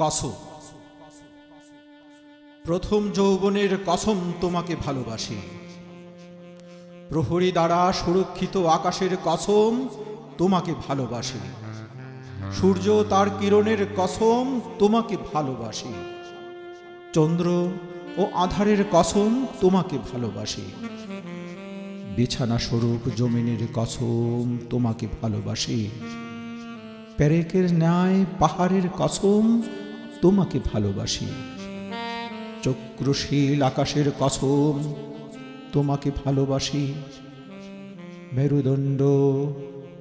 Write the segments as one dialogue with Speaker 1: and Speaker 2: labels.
Speaker 1: কসম। প্রথম যৌবনের কসম তোমাকে ভালোবাসি। প্রহরী দ্বারা সুরক্ষিত আকাশের কসম তোমাকে ভালোবাসি। সূর্য তার কিরণের কসম তোমাকে ভালোবাসি। চন্দ্র ও আধারের কসম তোমাকে ভালোবাসি। বিছানা স্বরূপ জমিনের কসম তোমাকে ভালোবাসি। পেরেকের ন্যায় পাহাড়ের কসম তোমাকে ভালোবাসি। চক্রশীল আকাশের কসম তোমাকে ভালোবাসি। মেরুদণ্ড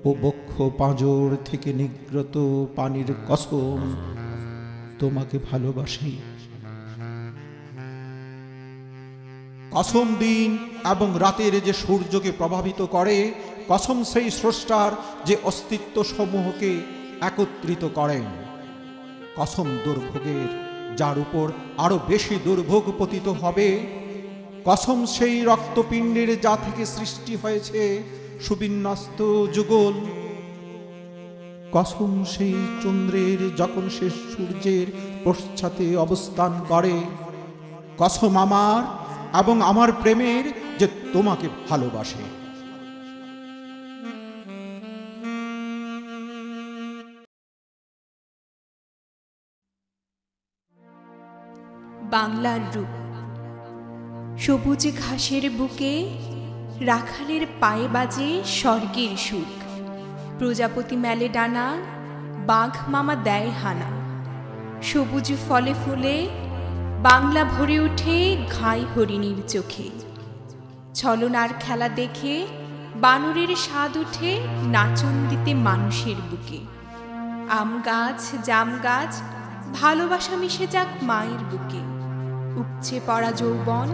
Speaker 1: ও বক্ষ পাঁজর থেকে নির্গত পানির কসম তোমাকে ভালোবাসি। কসম দিন এবং রাতের যে সূর্যকে প্রভাবিত করে, কসম সেই স্রষ্টার যে অস্তিত্ব সমূহকে একত্রিত করেন। কসম দুর্ভোগের যার উপর আরো বেশি দুর্ভোগ পতিত হবে। কসম সেই রক্তপিণ্ডের যা থেকে সৃষ্টি হয়েছে সুবিন্যস্ত যুগল। কসম সেই চন্দ্রের যখন সে সূর্যের পশ্চাতে অবস্থান করে। কসম আমার এবং আমার প্রেমের যে তোমাকে ভালোবাসে।
Speaker 2: বাংলার রূপ। সবুজ ঘাসের বুকে রাখালের পায়ে বাজে স্বর্গের সুখ। প্রজাপতি মেলে ডানা, বাঘ মামা দেয় হানা। সবুজ ফলে ফুলে বাংলা ভরে ওঠে ঘাই হরিণীর চোখে। ছলনার খেলা দেখে বানরের স্বাদ উঠে নাচন দিতে মানুষের বুকে। আম গাছ জাম গাছ ভালোবাসা মিশে যাক মায়ের বুকে। উপচে পড়া যৌবন,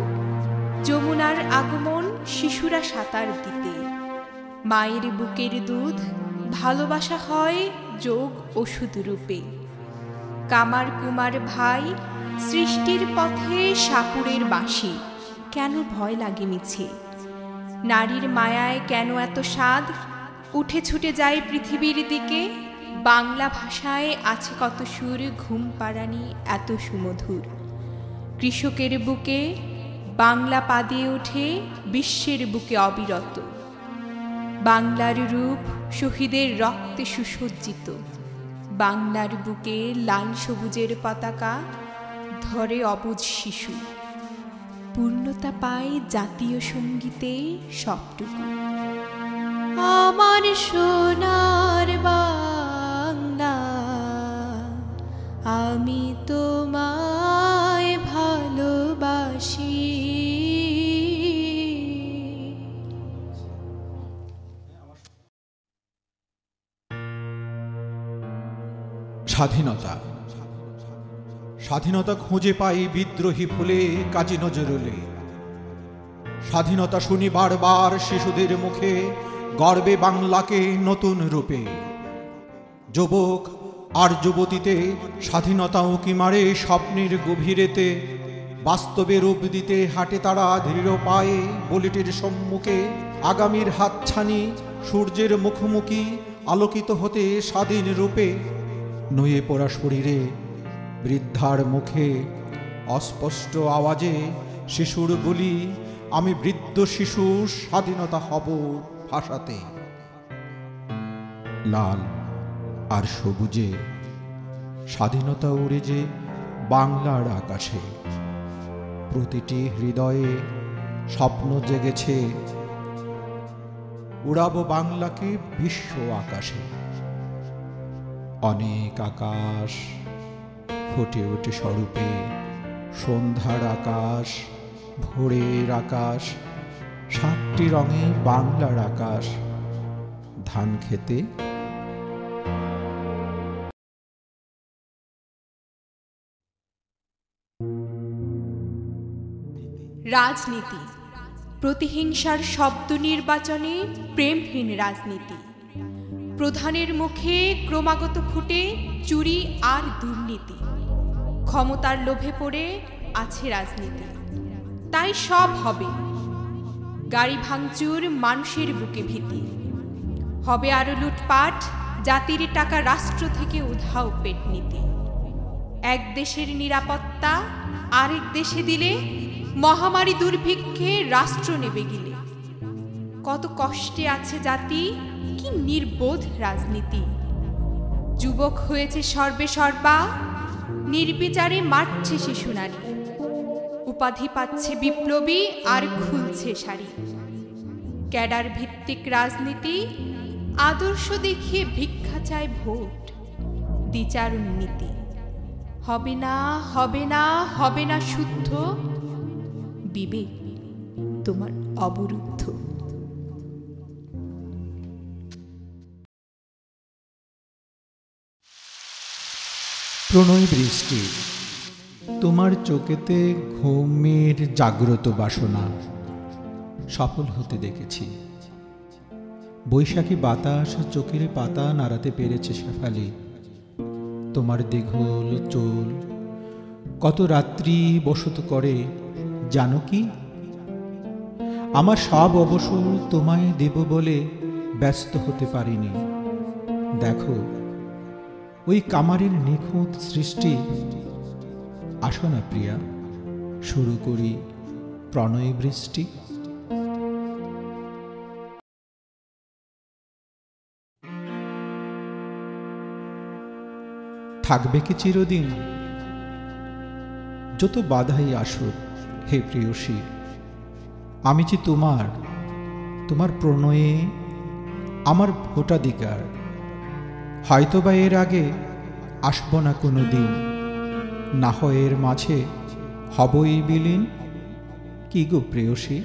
Speaker 2: যমুনার আগমন শিশুরা সাঁতার দিতে। মায়ের বুকের দুধ ভালোবাসা হয় যোগ ওষুধ রূপে। কামার কুমার ভাই সৃষ্টির পথে সাপুরের বাঁশি, কেন ভয় লাগে মিছে? নারীর মায়ায় কেন এত স্বাদ, উঠে ছুটে যায় পৃথিবীর দিকে। বাংলা ভাষায় আছে কত সুর, ঘুম পাড়ানি এত সুমধুর। কৃষকের বুকে বাংলা পা দিয়ে ওঠে বিশ্বের বুকে অবিরত। বাংলার রূপ শহীদের রক্তে সুসজ্জিত। বাংলার বুকে লাল সবুজের পতাকা ধরে অবুঝ শিশু। পূর্ণতা পায় জাতীয় সঙ্গীতে সবটুকু। আমার সোনার বাংলা, আমি তোমায় ভালোবাসি।
Speaker 1: স্বাধীনতা। স্বাধীনতা খুঁজে পাই বিদ্রোহী ফুলে কাজী নজরুলে। স্বাধীনতা শুনি বারবার শিশুদের মুখে, গর্বে বাংলাকে নতুন রূপে। যুবক আর যুবতীতে স্বাধীনতা উঁকি মারে স্বপ্নের গভীরেতে। বাস্তবে রূপ দিতে হাঁটে তারা দৃঢ় পায়ে বুলেটের সম্মুখে। আগামীর হাতছানি সূর্যের মুখোমুখি, আলোকিত হতে স্বাধীন রূপে। নুয়ে পড়া শরীরে বৃদ্ধার মুখে অস্পষ্ট আওয়াজে শিশুর বলি, আমি বৃদ্ধ শিশু স্বাধীনতা হব ভাষাতে। লাল আর সবুজে স্বাধীনতা উড়ে যে বাংলার আকাশে। প্রতিটি হৃদয়ে স্বপ্ন জেগেছে, উড়াবো বাংলাকে বিশ্ব আকাশে। অনেক আকাশ ফুটে ওঠে স্বরূপে, সন্ধ্যার আকাশ, ভোরের আকাশ, 7টি রঙে বাংলার আকাশ। ধান খেতে
Speaker 2: রাজনীতি। প্রতিহিংসার শব্দ নির্বাচনে প্রেমহীন রাজনীতি। প্রধানের মুখে ক্রমাগত ফুটে চুরি আর দুর্নীতি। ক্ষমতার লোভে পড়ে আছে রাজনীতি, তাই সব হবে। গাড়ি ভাঙচুর, মানুষের বুকে ভীতি হবে। আরো লুটপাট, জাতির টাকা রাষ্ট্র থেকে উধাও পেটনীতি। এক দেশের নিরাপত্তা আরেক দেশে দিলে, মহামারী দুর্ভিক্ষে রাষ্ট্র নেবে গিলে। কত কষ্টে আছে জাতি, কি নির্বোধ রাজনীতি। যুবক হয়েছে সর্বে সর্বা, নির্বিচারে মারছে শিশু নারী। উপাধি পাচ্ছে বিপ্লবী আর খুলছে শাড়ি। ক্যাডার ভিত্তিক রাজনীতি, আদর্শ দেখিয়ে ভিক্ষা চায় ভোট। দ্বিচারণ নীতি, হবে না হবে না হবে না শুদ্ধ। বিবেক তোমার অবরুদ্ধ।
Speaker 1: প্রণয় বৃষ্টি, তোমার চোখেতে ঘুমের জাগ্রত বাসনা সফল হতে দেখেছি। বৈশাখী বাতাস চোখের পাতা নাড়াতে পেরেছে শেফালি। তোমার দীঘল চুল কত রাত্রি বসত করে জানো কি? আমার সব অবসর তোমায় দেব বলে ব্যস্ত হতে পারিনি। দেখো ওই কামারের নিখুঁত সৃষ্টি। আসো না প্রিয়া, শুরু করি প্রণয় বৃষ্টি। থাকবে কি চিরদিন? যত বাধাই আসুক হে প্রিয়সী, আমি যে তোমার প্রণয়ে আমার ভোটাধিকার। হয়তোবা এর আগে আসব না কোনো দিন, না হয় এর মাঝে হবই বিলীন। কি গো প্রেয়সী,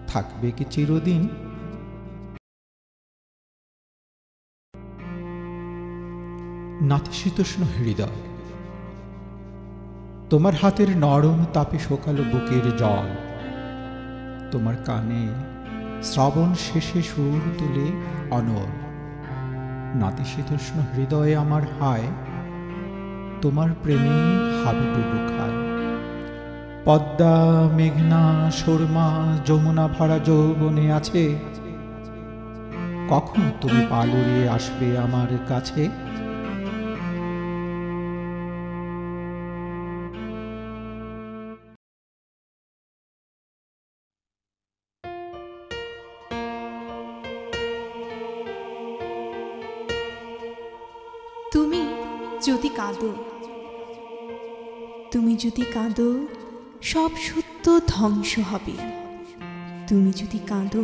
Speaker 1: থাকবে কি চিরদিন? নাতিশীতোষ্ণ হৃদয়, তোমার হাতের নরম তাপে শোকালো বুকের জল। তোমার কানে শ্রাবণ শেষে সুর তুলে অনল। নাতিশীতোষ্ণ হৃদয়ে আমার হায়, তোমার প্রেমে হাবুডুবু খায়। পদ্মা, মেঘনা, সুরমা, যমুনা ভরা যৌবনে আছে। কখন তুমি পাল উড়িয়ে আসবে আমার কাছে?
Speaker 2: তুমি যদি কাঁদো, তুমি যদি কাঁদো, সব সত্য ধ্বংস হবে। তুমি যদি কাঁদো,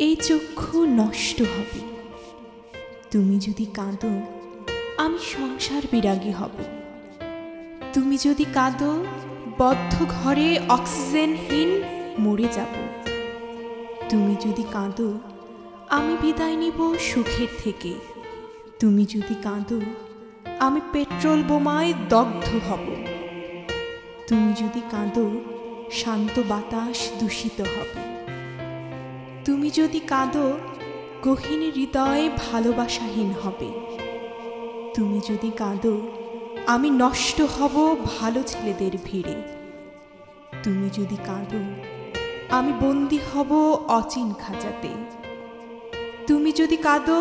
Speaker 2: এই চক্ষু নষ্ট হবে। তুমি যদি কাঁদো, আমি সংসার বিরাগী হব। তুমি যদি কাঁদো, বদ্ধ ঘরে অক্সিজেনহীন মরে যাব। তুমি যদি কাঁদো, আমি বিদায় নিব সুখের থেকে। তুমি যদি কাঁদো, আমি পেট্রোল বোমায় দগ্ধ হব। তুমি যদি কাঁদো, শান্ত বাতাস দূষিত হবে। তুমি যদি কাঁদো, গহীন হৃদয় ভালোবাসাহীন হবে। তুমি যদি কাঁদো, আমি নষ্ট হব ভালো ছেলেদের ভিড়ে। তুমি যদি কাঁদো, আমি বন্দী হব অচিন খাঁচাতে। তুমি যদি কাঁদো,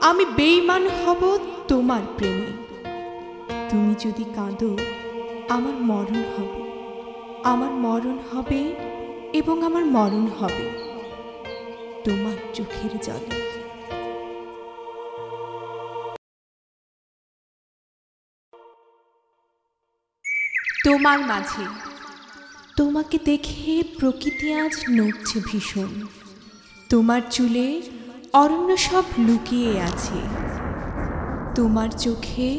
Speaker 2: আমি বেঈমান হব তোমার প্রেমে। তুমি যদি কাঁদো, আমার মরণ হবে, আমার মরণ হবে এবং আমার মরণ হবে তোমার চোখের জলে। তোমার মাঝে, তোমাকে দেখে প্রকৃতি আজ নড়ছে ভীষণ। তোমার চুলে অরণ্য সব লুকিয়ে আছে। তোমার চোখে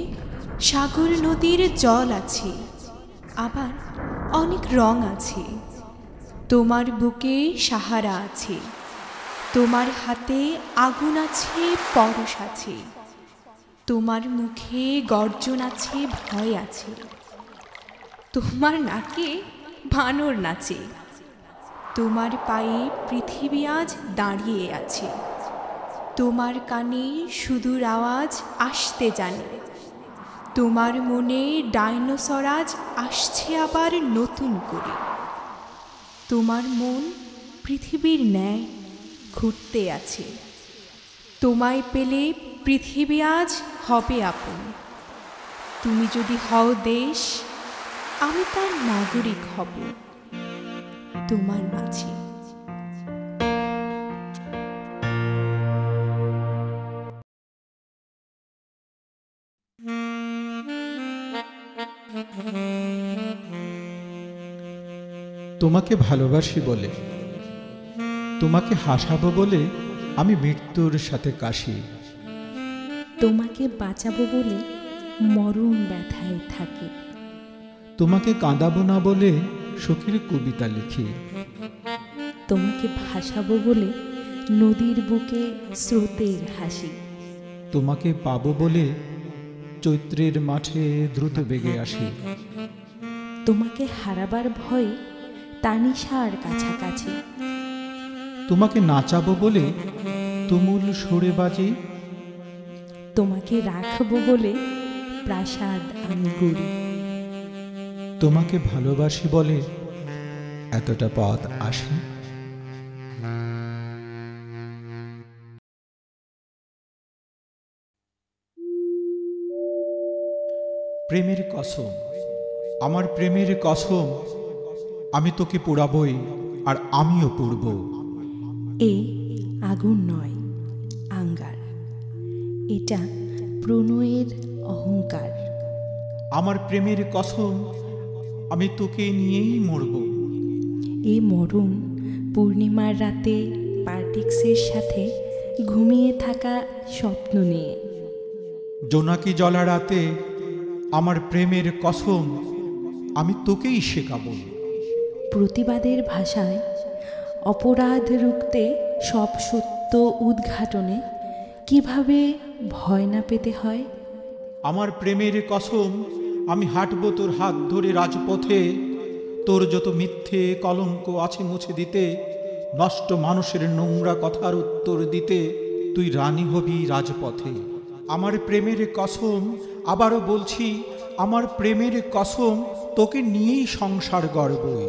Speaker 2: সাগর নদীর জল আছে, আবার অনেক রং আছে। তোমার বুকে সাহারা আছে, তোমার হাতে আগুন আছে, পরশ আছে। তোমার মুখে গর্জন আছে, ভয় আছে। তোমার নাকে বানর নাচে। তোমার পায়ে পৃথিবী আজ দাঁড়িয়ে আছে। তোমার কানে সুদূর আওয়াজ আসতে জানে। তোমার মনে ডাইনোসর আজ আসছে আবার নতুন করে। তোমার মন পৃথিবীর ন্যায় ঘুরতে আছে। তোমায় পেলে পৃথিবী আজ হবে আপন। তুমি যদি হও দেশ, আমি তার নাগরিক হব, তোমার মাঝে।
Speaker 1: তোমাকে ভালোবাসি বলে, তোমাকে হাসাবো বলে আমি মৃত্যুর সাথে কাশি।
Speaker 2: তোমাকে বাঁচাবো বলে মরণ ব্যথায় থাকি।
Speaker 1: তোমাকে কাঁদাবো না বলে সুখের কবিতা লিখি।
Speaker 2: তোমাকে ভাসাবো বলে নদীর বুকে স্রোতের হাসি।
Speaker 1: তোমাকে পাবো বলে চৈত্রের মাঠে দ্রুত বেগে আসি।
Speaker 2: তোমাকে হারাবার ভয়ে তানিশার কাছাকাছি।
Speaker 1: তোমাকে নাচাবো বলে তুমুল সুরে বাজি।
Speaker 2: তোমাকে রাখবো বলে প্রাসাদ আমি গড়ি।
Speaker 1: তোমাকে ভালোবাসি বলে এতটা পথ আসি। প্রেমের কসম, আমার প্রেমের কসম, আমি তোকে পোড়াবই আর আমিও পুড়ব।
Speaker 2: এ আগুন নয়, আঙ্গার। এটা প্রণয়ের অহংকার।
Speaker 1: আমার প্রেমের কসম, আমি তোকে নিয়েই মরব।
Speaker 2: এ মরণ পূর্ণিমার রাতে পার্টিক্সের সাথে ঘুমিয়ে থাকা স্বপ্ন নিয়ে।
Speaker 1: জোনাকি জ্বলা রাতে আমার প্রেমের কসম, আমি তোকেই শেখাবো।
Speaker 2: প্রতিবাদের ভাষায় অপরাধ রুখতে সব সত্য উদ্ঘাটনে কিভাবে ভয় না পেতে হয়।
Speaker 1: আমার প্রেমের কসম, আমি হাঁটব তোর হাত ধরে রাজপথে। তোর যত মিথ্যে কলঙ্ক আছে মুছে দিতে, নষ্ট মানুষের নোংরা কথার উত্তর দিতে তুই রানী হবি রাজপথে। আমার প্রেমের কসম, আবারও বলছি, আমার প্রেমের কসম, তোকে নিয়েই সংসার গড়বই।